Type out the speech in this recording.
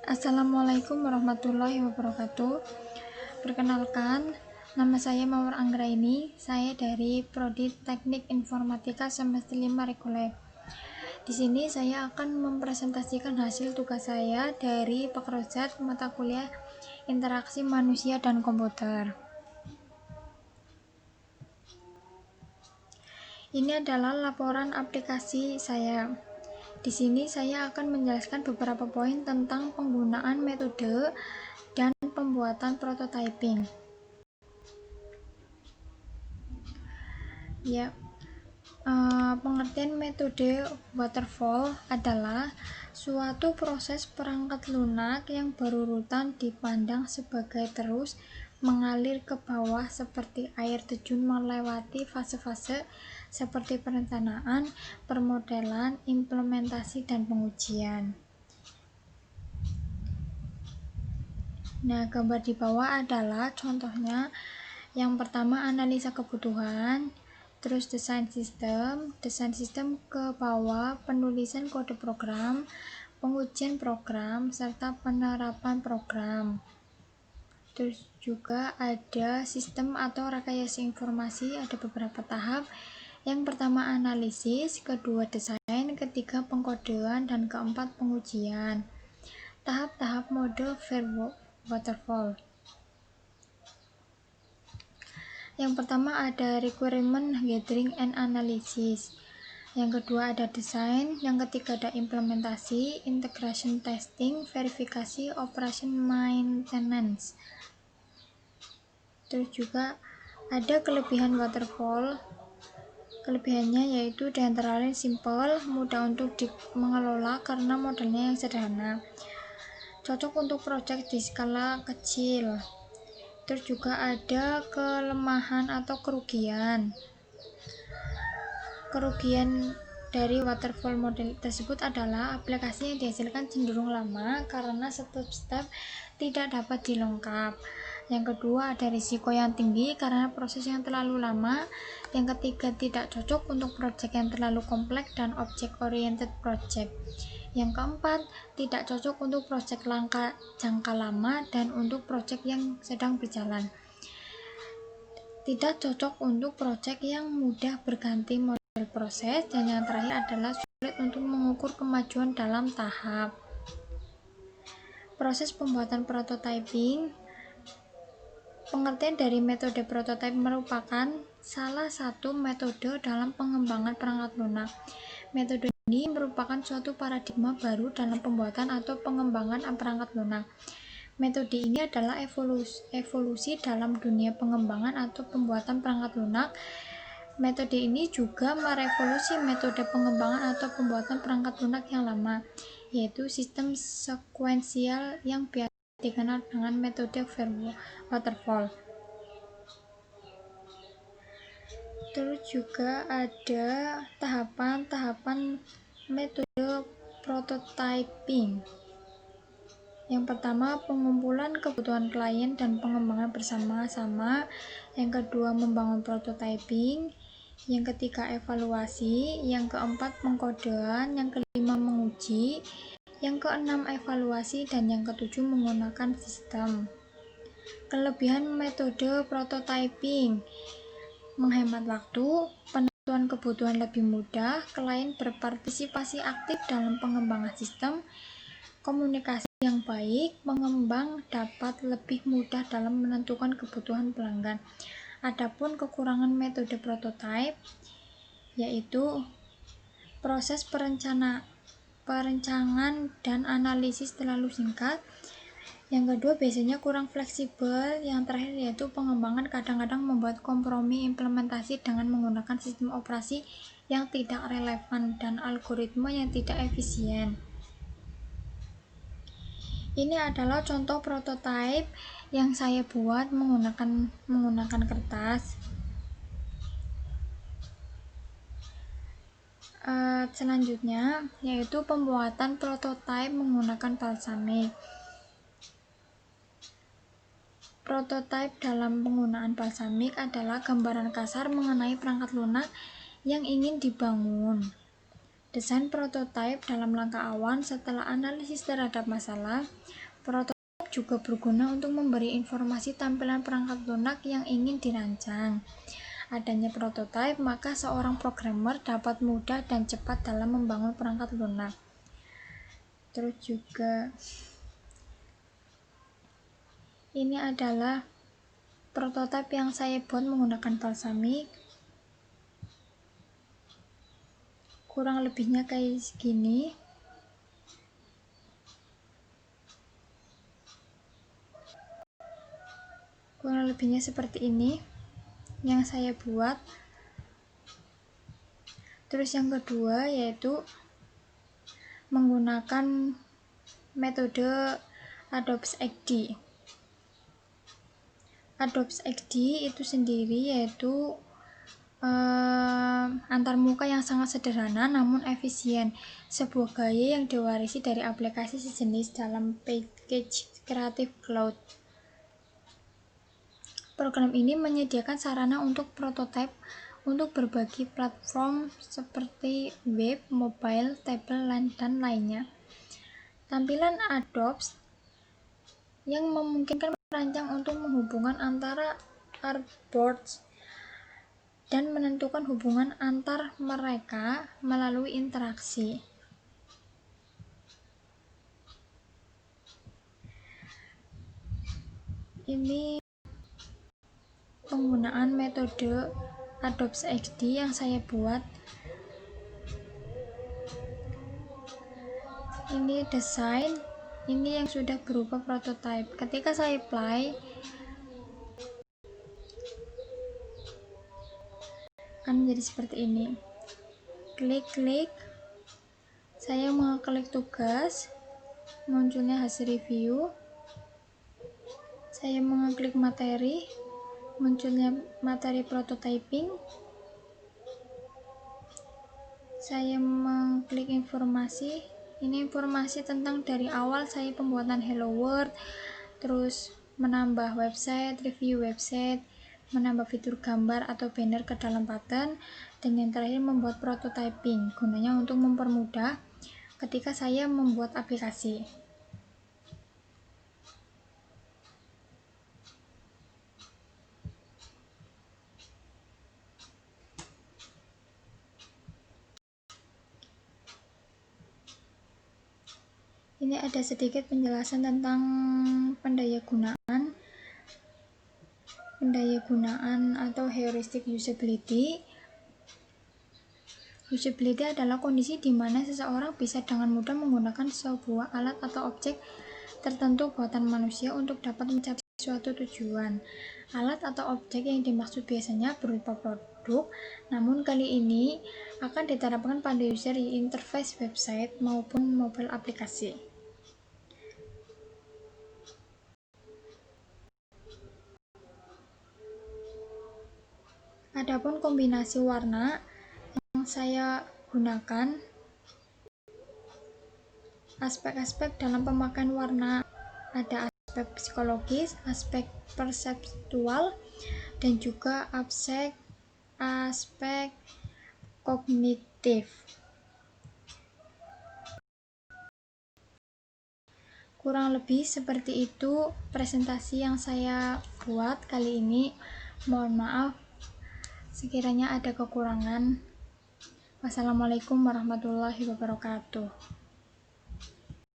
Assalamualaikum warahmatullahi wabarakatuh. Perkenalkan, nama saya Mawar Anggraini. Saya dari Prodi Teknik Informatika semester 5 Reguler. Di sini saya akan mempresentasikan hasil tugas saya dari Pekrojat mata kuliah Interaksi Manusia dan Komputer. Ini adalah laporan aplikasi saya. Di sini saya akan menjelaskan beberapa poin tentang penggunaan metode dan pembuatan prototyping. Pengertian metode waterfall adalah suatu proses perangkat lunak yang berurutan dipandang sebagai terus mengalir ke bawah seperti air terjun melewati fase-fase seperti perencanaan, permodelan, implementasi, dan pengujian. Nah, gambar di bawah adalah contohnya. Yang pertama, analisa kebutuhan, terus desain sistem ke bawah, penulisan kode program, pengujian program, serta penerapan program. Terus juga ada sistem atau rekayasa informasi, ada beberapa tahap. Yang pertama analisis, kedua desain, ketiga pengkodean, dan keempat pengujian. Tahap-tahap mode waterfall. Yang pertama ada requirement gathering and analysis. Yang kedua ada desain, yang ketiga ada implementasi, integration testing, verifikasi, operation maintenance. Terus juga ada kelebihan waterfall. Kelebihannya yaitu diantara lain simple, mudah untuk mengelola karena modelnya yang sederhana, cocok untuk proyek di skala kecil. Terus juga ada kelemahan atau kerugian. Kerugian dari waterfall model tersebut adalah aplikasi yang dihasilkan cenderung lama karena step-step tidak dapat dilengkap. Yang kedua ada risiko yang tinggi karena proses yang terlalu lama. Yang ketiga tidak cocok untuk proyek yang terlalu kompleks dan object oriented project. Yang keempat tidak cocok untuk proyek jangka lama dan untuk proyek yang sedang berjalan. Tidak cocok untuk proyek yang mudah berganti model proses. Dan yang terakhir adalah sulit untuk mengukur kemajuan dalam tahap. Proses pembuatan prototyping. Pengertian dari metode prototype merupakan salah satu metode dalam pengembangan perangkat lunak. Metode ini merupakan suatu paradigma baru dalam pembuatan atau pengembangan perangkat lunak. Metode ini adalah evolusi dalam dunia pengembangan atau pembuatan perangkat lunak. Metode ini juga merevolusi metode pengembangan atau pembuatan perangkat lunak yang lama, yaitu sistem sekuensial yang biasa dikenal dengan metode waterfall. Terus juga ada tahapan-tahapan metode prototyping. Yang pertama, pengumpulan kebutuhan klien dan pengembangan bersama-sama. Yang kedua, membangun prototyping. Yang ketiga, evaluasi. Yang keempat, pengkodean. Yang kelima, menguji. Yang keenam, evaluasi. Dan yang ketujuh, menggunakan sistem. Kelebihan metode prototyping: menghemat waktu, penentuan kebutuhan lebih mudah, klien berpartisipasi aktif dalam pengembangan sistem, komunikasi yang baik, pengembang dapat lebih mudah dalam menentukan kebutuhan pelanggan. Adapun kekurangan metode prototype yaitu proses perencanaan dan analisis terlalu singkat. Yang kedua, biasanya kurang fleksibel. Yang terakhir yaitu pengembangan kadang-kadang membuat kompromi implementasi dengan menggunakan sistem operasi yang tidak relevan dan algoritma yang tidak efisien. Ini adalah contoh prototype yang saya buat menggunakan kertas. Selanjutnya yaitu pembuatan prototype menggunakan balsamik. Prototype dalam penggunaan balsamik adalah gambaran kasar mengenai perangkat lunak yang ingin dibangun. Desain prototipe dalam langkah awal. Setelah analisis terhadap masalah, prototipe juga berguna untuk memberi informasi tampilan perangkat lunak yang ingin dirancang. Adanya prototipe, maka seorang programmer dapat mudah dan cepat dalam membangun perangkat lunak. Terus juga ini adalah prototipe yang saya buat menggunakan Balsamiq. Kurang lebihnya kayak segini. Kurang lebihnya seperti ini yang saya buat. Terus yang kedua yaitu menggunakan metode Adobe XD. Adobe XD itu sendiri yaitu antarmuka yang sangat sederhana namun efisien, sebuah gaya yang diwarisi dari aplikasi sejenis dalam package Creative Cloud. Program ini menyediakan sarana untuk prototipe untuk berbagai platform seperti web, mobile, tablet, dan lainnya. Tampilan Adobe yang memungkinkan perancang untuk menghubungkan antara artboards dan menentukan hubungan antar mereka melalui interaksi. Ini penggunaan metode Adobe XD yang saya buat. Ini desain, ini yang sudah berupa prototipe. Ketika saya apply, akan menjadi seperti ini. Klik, saya mengklik tugas, munculnya hasil review. Saya mengklik materi, munculnya materi prototyping. Saya mengklik informasi. Ini informasi tentang dari awal saya pembuatan Hello World, terus menambah website, review website, menambah fitur gambar atau banner ke dalam pattern, dan yang terakhir membuat prototyping, gunanya untuk mempermudah ketika saya membuat aplikasi. Ini ada sedikit penjelasan tentang pendayagunaan atau heuristic usability. Usability adalah kondisi di mana seseorang bisa dengan mudah menggunakan sebuah alat atau objek tertentu buatan manusia untuk dapat mencapai suatu tujuan. Alat atau objek yang dimaksud biasanya berupa produk, namun kali ini akan diterapkan pada user interface website maupun mobile aplikasi. Adapun kombinasi warna yang saya gunakan, aspek-aspek dalam pemakaian warna ada aspek psikologis, aspek perseptual, dan juga aspek kognitif. Kurang lebih seperti itu presentasi yang saya buat kali ini. Mohon maaf sekiranya ada kekurangan. Wassalamualaikum warahmatullahi wabarakatuh.